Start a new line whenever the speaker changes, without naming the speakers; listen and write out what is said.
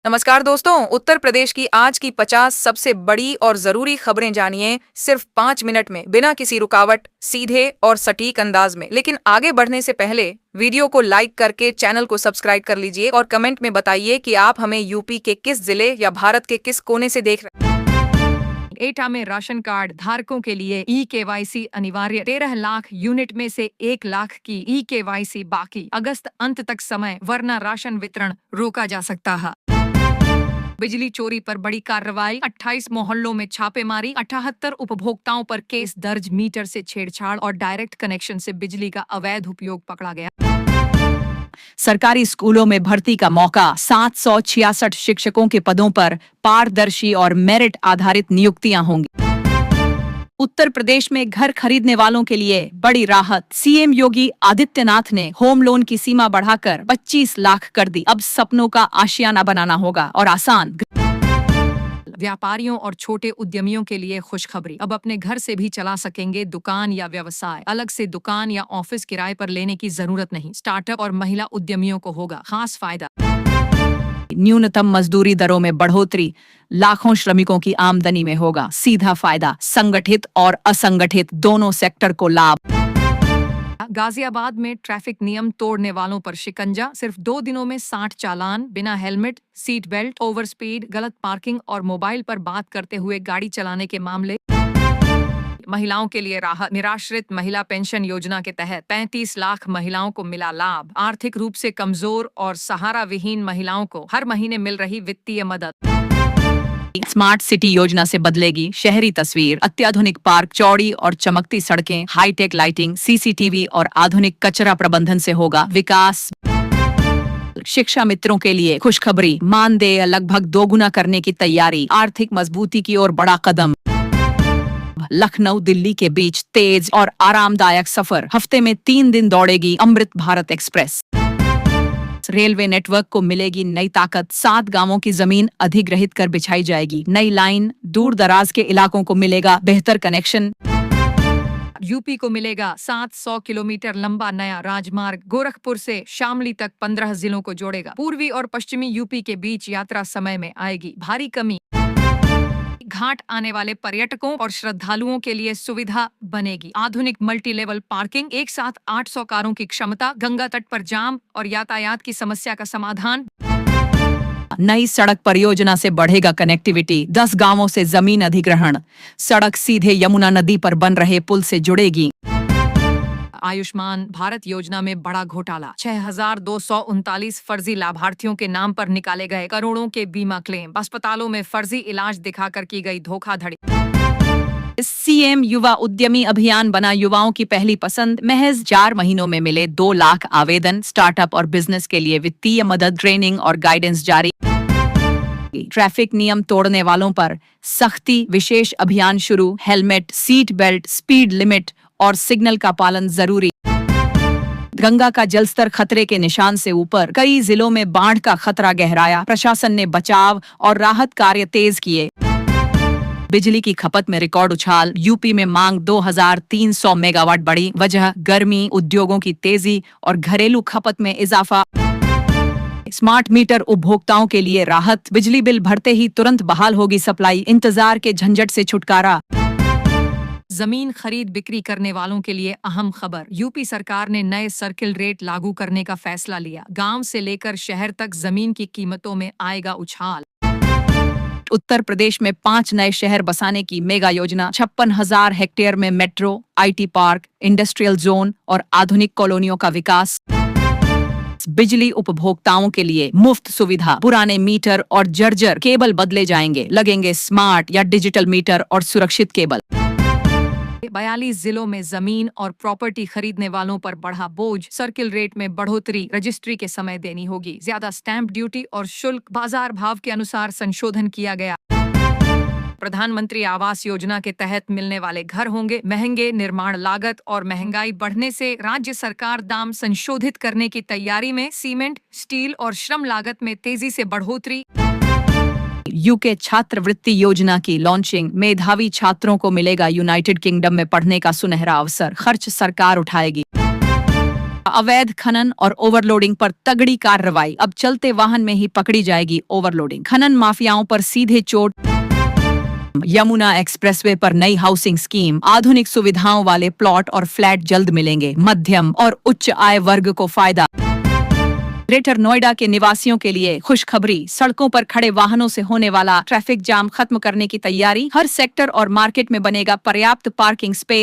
नमस्कार दोस्तों, उत्तर प्रदेश की आज की 50 सबसे बड़ी और जरूरी खबरें जानिए सिर्फ 5 मिनट में, बिना किसी रुकावट, सीधे और सटीक अंदाज में। लेकिन आगे बढ़ने से पहले वीडियो को लाइक करके चैनल को सब्सक्राइब कर लीजिए और कमेंट में बताइए कि आप हमें यूपी के किस जिले या भारत के किस कोने से देख रहे हैं। एटा में राशन कार्ड धारकों के लिए ई-केवाईसी अनिवार्य। 13 लाख यूनिट में से 1 लाख की ई-केवाईसी बाकी, अगस्त अंत तक समय, वरना राशन वितरण रोका जा सकता है। बिजली चोरी पर बड़ी कार्रवाई, 28 मोहल्लों में छापेमारी, 78 उपभोक्ताओं पर केस दर्ज। मीटर से छेड़छाड़ और डायरेक्ट कनेक्शन से बिजली का अवैध उपयोग पकड़ा गया। सरकारी स्कूलों में भर्ती का मौका, 766 शिक्षकों के पदों पर पारदर्शी और मेरिट आधारित नियुक्तियां होंगी। उत्तर प्रदेश में घर खरीदने वालों के लिए बड़ी राहत, सीएम योगी आदित्यनाथ ने होम लोन की सीमा बढ़ाकर 25 लाख कर दी। अब सपनों का आशियाना बनाना होगा और आसान। व्यापारियों और छोटे उद्यमियों के लिए खुशखबरी, अब अपने घर से भी चला सकेंगे दुकान या व्यवसाय। अलग से दुकान या ऑफिस किराए पर लेने की जरूरत नहीं। स्टार्टअप और महिला उद्यमियों को होगा खास फायदा। न्यूनतम मजदूरी दरों में बढ़ोतरी, लाखों श्रमिकों की आमदनी में होगा सीधा फायदा। संगठित और असंगठित दोनों सेक्टर को लाभ। गाजियाबाद में ट्रैफिक नियम तोड़ने वालों पर शिकंजा, सिर्फ 2 दिनों में 60 चालान। बिना helmet, seat belt, over speed, गलत पार्किंग और मोबाइल पर बात करते हुए गाड़ी चलाने के मामले। महिलाओं के लिए राहत, निराश्रित महिला पेंशन योजना के तहत 35 लाख महिलाओं को मिला लाभ। आर्थिक रूप से कमजोर और सहारा विहीन महिलाओं को हर महीने मिल रही वित्तीय मदद। स्मार्ट सिटी योजना से बदलेगी शहरी तस्वीर, अत्याधुनिक पार्क, चौड़ी और चमकती सड़कें, हाईटेक लाइटिंग, सीसीटीवी और आधुनिक कचरा प्रबंधन से होगा विकास। शिक्षा मित्रों के लिए खुशखबरी, मानदेय लगभग दोगुना करने की तैयारी, आर्थिक मजबूती की ओर बड़ा कदम। लखनऊ दिल्ली के बीच तेज और आरामदायक सफर, हफ्ते में 3 दिन दौड़ेगी Amrit Bharat express. Railway network को मिलेगी नई ताकत, 7 गांवों की जमीन अधिग्रहित कर बिछाई जाएगी नई लाइन। दूर दराज के इलाकों को मिलेगा बेहतर कनेक्शन। यूपी को मिलेगा 700 किलोमीटर लंबा नया राजमार्ग, गोरखपुर से शामली तक 15 जिलों को जोड़ेगा। पूर्वी और पश्चिमी यूपी के बीच यात्रा समय में आएगी भारी कमी। घाट आने वाले पर्यटकों और श्रद्धालुओं के लिए सुविधा बनेगी आधुनिक मल्टी लेवल पार्किंग, एक साथ 800 कारों की क्षमता। गंगा तट पर जाम और यातायात की समस्या का समाधान। नई सड़क परियोजना से बढ़ेगा कनेक्टिविटी, 10 गांवों से जमीन अधिग्रहण, सड़क सीधे यमुना नदी पर बन रहे पुल से जुड़ेगी। आयुष्मान भारत योजना में बड़ा घोटाला, 6239 फर्जी लाभार्थियों के नाम पर निकाले गए करोड़ों के बीमा क्लेम। अस्पतालों में फर्जी इलाज दिखाकर की गई धोखाधड़ी। सीएम युवा उद्यमी अभियान बना युवाओं की पहली पसंद, महज 4 महीनों में मिले 2 लाख आवेदन। स्टार्टअप और बिजनेस के लिए वित्तीय मदद, ट्रेनिंग और गाइडेंस जारी। ट्रैफिक नियम तोड़ने वालों पर सख्ती, विशेष अभियान शुरू। Helmet, seat belt, speed limit और सिग्नल का पालन जरूरी। गंगा का जलस्तर खतरे के निशान से ऊपर, कई जिलों में बाढ़ का खतरा गहराया। प्रशासन ने बचाव और राहत कार्य तेज किए। बिजली की खपत में रिकॉर्ड उछाल, यूपी में मांग 2300 मेगावाट बढ़ी। वजह गर्मी, उद्योगों की तेजी और घरेलू खपत में इजाफा। स्मार्ट मीटर उपभोक्ताओं के लिए राहत, बिजली बिल भरते ही तुरंत बहाल होगी सप्लाई। इंतजार के झंझट से छुटकारा। जमीन खरीद बिक्री करने वालों के लिए अहम खबर, यूपी सरकार ने नए सर्किल रेट लागू करने का फैसला लिया। गांव से लेकर शहर तक जमीन की कीमतों में आएगा उछाल। उत्तर प्रदेश में 5 नए शहर बसाने की मेगा योजना, 56,000 हेक्टेयर में metro, IT park, industrial zone और आधुनिक कॉलोनियों का विकास। बिजली उपभोक्ताओं के लिए मुफ्त सुविधा, पुराने मीटर और जर्जर केबल बदले जाएंगे। लगेंगे स्मार्ट या डिजिटल मीटर और सुरक्षित केबल। 42 जिलों में जमीन और प्रॉपर्टी खरीदने वालों पर बढ़ा बोझ, सर्किल रेट में बढ़ोतरी, रजिस्ट्री के समय देनी होगी ज्यादा स्टैंप ड्यूटी और शुल्क। बाजार भाव के अनुसार संशोधन किया गया। प्रधानमंत्री आवास योजना के तहत मिलने वाले घर होंगे महंगे। निर्माण लागत और महंगाई बढ़ने से राज्य सरकार दाम संशोधित करने की तैयारी में। सीमेंट, स्टील और श्रम लागत में तेजी से बढ़ोतरी। यूके छात्रवृत्ति योजना की लॉन्चिंग, मेधावी छात्रों को मिलेगा यूनाइटेड किंगडम में पढ़ने का सुनहरा अवसर। खर्च सरकार उठाएगी।
अवैध खनन और ओवरलोडिंग पर तगड़ी कार्रवाई। अब चलते वाहन में ही पकड़ी जाएगी ओवरलोडिंग। खनन माफियाओं पर सीधे चोट। यमुना एक्सप्रेसवे पर नई हाउसिंग स्कीम। आधुनिक सुविधाओं वाले प्लॉट और फ्लैट जल्द मिलेंगे। मध्यम और उच्च आय वर्ग को फायदा। ग्रेटर नोएडा के निवासियों के लिए खुशखबरी। सड़कों पर खड़े वाहनों से होने वाला ट्रैफिक जाम खत्म करने की तैयारी। हर सेक्टर और मार्केट में बनेगा पर्याप्त पार्किंग स्पेस।